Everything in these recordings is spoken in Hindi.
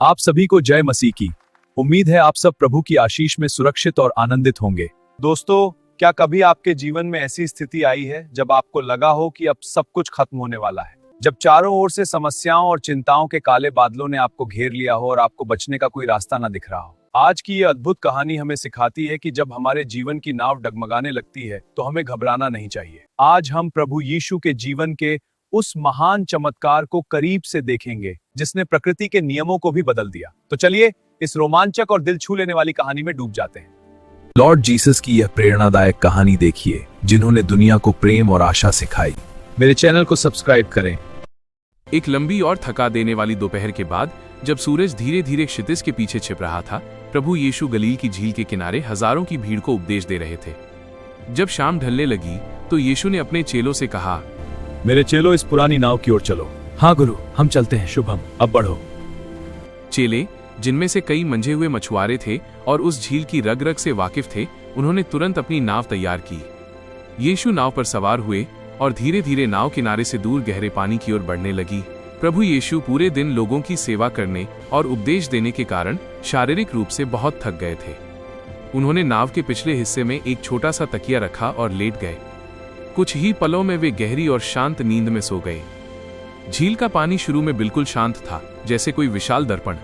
आप सभी को जय मसीह की। उम्मीद है आप सब प्रभु की आशीष में सुरक्षित और आनंदित होंगे। दोस्तों, क्या कभी आपके जीवन में ऐसी स्थिति आई है जब आपको लगा हो कि अब सब कुछ खत्म होने वाला है, जब चारों ओर से समस्याओं और चिंताओं के काले बादलों ने आपको घेर लिया हो और आपको बचने का कोई रास्ता ना दिख रहा हो? आज की ये अद्भुत कहानी हमें सिखाती है कि जब हमारे जीवन की नाव डगमगाने लगती है तो हमें घबराना नहीं चाहिए। आज हम प्रभु यीशु के जीवन के उस महान चमत्कार को करीब से देखेंगे जिसने प्रकृति के नियमों को भी बदल दिया। तो चलिए इस रोमांचक और दिल छू लेने वाली कहानी में डूब जाते हैं। लॉर्ड जीसस की यह प्रेरणादायक कहानी देखिए, जिन्होंने दुनिया को प्रेम और आशा सिखाई। मेरे चैनल को सब्सक्राइब करें। एक लंबी और थका देने वाली दोपहर के बाद, जब सूरज धीरे धीरे क्षितिज के पीछे छिप रहा था, प्रभु यीशु गलील की झील के किनारे हजारों की भीड़ को उपदेश दे रहे थे। जब शाम ढलने लगी तो यीशु ने अपने चेलों से कहा, मेरे चेलों, इस पुरानी नाव की ओर चलो। हाँ गुरु, हम चलते हैं। शुभम, अब बढ़ो। चेले, जिनमें से कई मंझे हुए मछुआरे थे और उस झील की रग रग से वाकिफ थे, उन्होंने तुरंत अपनी नाव तैयार की। यीशु नाव पर सवार हुए और धीरे धीरे नाव किनारे से दूर गहरे पानी की ओर बढ़ने लगी। प्रभु यीशु पूरे दिन लोगों की सेवा करने और उपदेश देने के कारण शारीरिक रूप से बहुत थक गए थे। उन्होंने नाव के पिछले हिस्से में एक छोटा सा तकिया रखा और लेट गए। कुछ ही पलों में वे गहरी और शांत नींद में सो गए। झील का पानी शुरू में बिल्कुल शांत था, जैसे कोई विशाल दर्पण,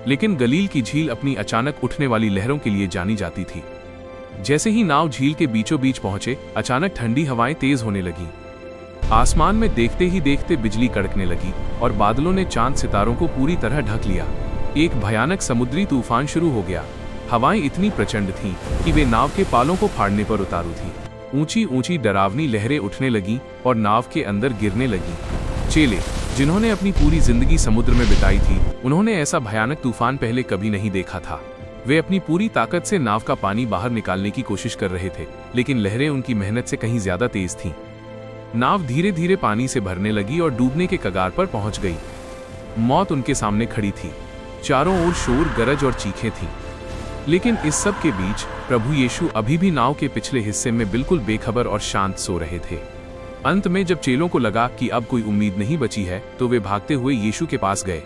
लेकिन गलील की झील अपनी अचानक उठने वाली लहरों के लिए जानी जाती थी। जैसे ही नाव झील के बीचों बीच पहुंचे, अचानक ठंडी हवाएं तेज होने लगीं। आसमान में देखते ही देखते बिजली कड़कने लगी और बादलों ने चांद सितारों को पूरी तरह ढक लिया। एक भयानक समुद्री तूफान शुरू हो गया। हवाएं इतनी प्रचंड थीं कि वे नाव के पालों को फाड़ने पर उतारू थीं। ऊंची ऊंची डरावनी लहरें उठने लगीं और नाव के अंदर गिरने लगीं। चेले, जिन्होंने अपनी पूरी जिंदगी समुद्र में बिताई थी, उन्होंने ऐसा भयानक तूफान पहले कभी नहीं देखा था। वे अपनी पूरी ताकत से नाव का पानी बाहर निकालने की कोशिश कर रहे थे, लेकिन लहरें उनकी मेहनत से कहीं ज्यादा तेज थीं। नाव धीरे धीरे पानी से भरने लगी और डूबने के कगार पर पहुंच गई। मौत उनके सामने खड़ी थी। चारों ओर शोर, गरज और चीखें थीं। लेकिन इस सब के बीच प्रभु यीशु अभी भी नाव के पिछले हिस्से में बिल्कुल बेखबर और शांत सो रहे थे। अंत में जब चेलों को लगा कि अब कोई उम्मीद नहीं बची है, तो वे भागते हुए यीशु के पास गए।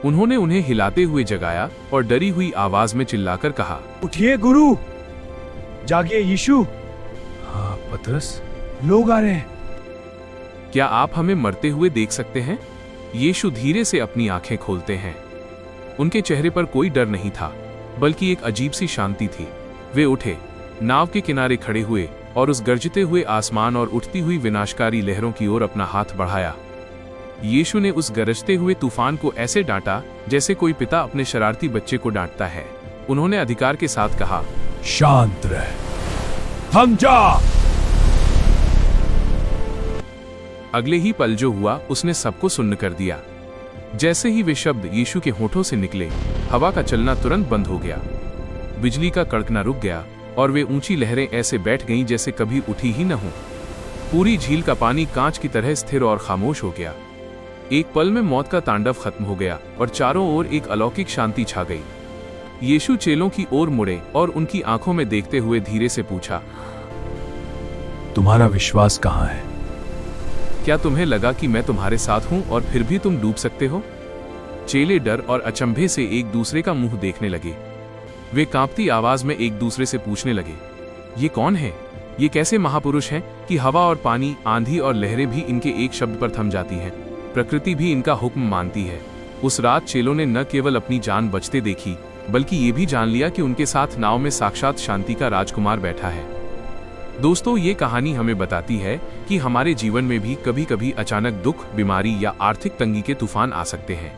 उन्होंने उन्हें हिलाते हुए जगाया और डरी हुई आवाज में चिल्लाकर कहा, उठिए गुरु, जागिए यीशु। हाँ पतरस, लोग आ रहे हैं। क्या आप हमें मरते हुए देख सकते हैं? यीशु धीरे से अपनी आंखें खोलते हैं। उनके चेहरे पर कोई डर नहीं था, बल्कि एक अजीब सी शांति थी। वे उठे, नाव के किनारे खड़े हुए और उस गरजते हुए आसमान और उठती हुई विनाशकारी लहरों की ओर अपना हाथ बढ़ाया। यीशु ने उस गरजते हुए तूफान को ऐसे डांटा जैसे कोई पिता अपने शरारती बच्चे को डांटता है। उन्होंने अधिकार के साथ कहा, शांत रह, थम जा। अगले ही पल जो हुआ उसने सबको सुन्न कर दिया। जैसे ही वे शब्द यीशु के होठों से निकले, हवा का चलना तुरंत बंद हो गया। बिजली का कड़कना रुक गया और वे ऊंची लहरें ऐसे बैठ गईं जैसे कभी उठी ही न हो। पूरी झील का पानी कांच की तरह स्थिर और खामोश हो गया। एक पल में मौत का तांडव खत्म हो गया और चारों ओर एक अलौकिक शांति छा गई। यीशु चेलों की ओर मुड़े और उनकी आंखों में देखते हुए धीरे से पूछा, तुम्हारा विश्वास कहाँ है? क्या तुम्हें लगा कि मैं तुम्हारे साथ हूं और फिर भी तुम डूब सकते हो? चेले डर और अचंभे से एक दूसरे का मुंह देखने लगे। वे कांपती आवाज में एक दूसरे से पूछने लगे, ये कौन है? ये कैसे महापुरुष हैं कि हवा और पानी, आंधी और लहरें भी इनके एक शब्द पर थम जाती हैं? प्रकृति भी इनका हुक्म मानती है। उस रात चेलों ने न केवल अपनी जान बचते देखी, बल्कि ये भी जान लिया कि उनके साथ नाव में साक्षात शांति का राजकुमार बैठा है। दोस्तों, ये कहानी हमें बताती है कि हमारे जीवन में भी कभी कभी अचानक दुख, बीमारी या आर्थिक तंगी के तूफान आ सकते हैं।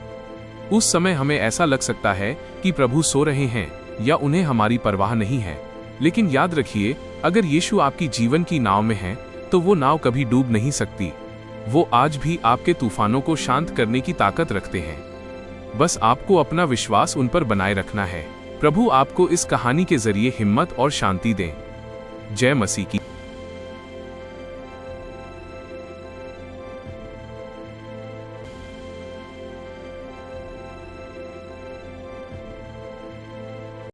उस समय हमें ऐसा लग सकता है कि प्रभु सो रहे हैं या उन्हें हमारी परवाह नहीं है। लेकिन याद रखिए, अगर यीशु आपकी जीवन की नाव में है, तो वो नाव कभी डूब नहीं सकती। वो आज भी आपके तूफानों को शांत करने की ताकत रखते हैं। बस आपको अपना विश्वास उन पर बनाए रखना है। प्रभु आपको इस कहानी के जरिए हिम्मत और शांति दें। जय मसीह की।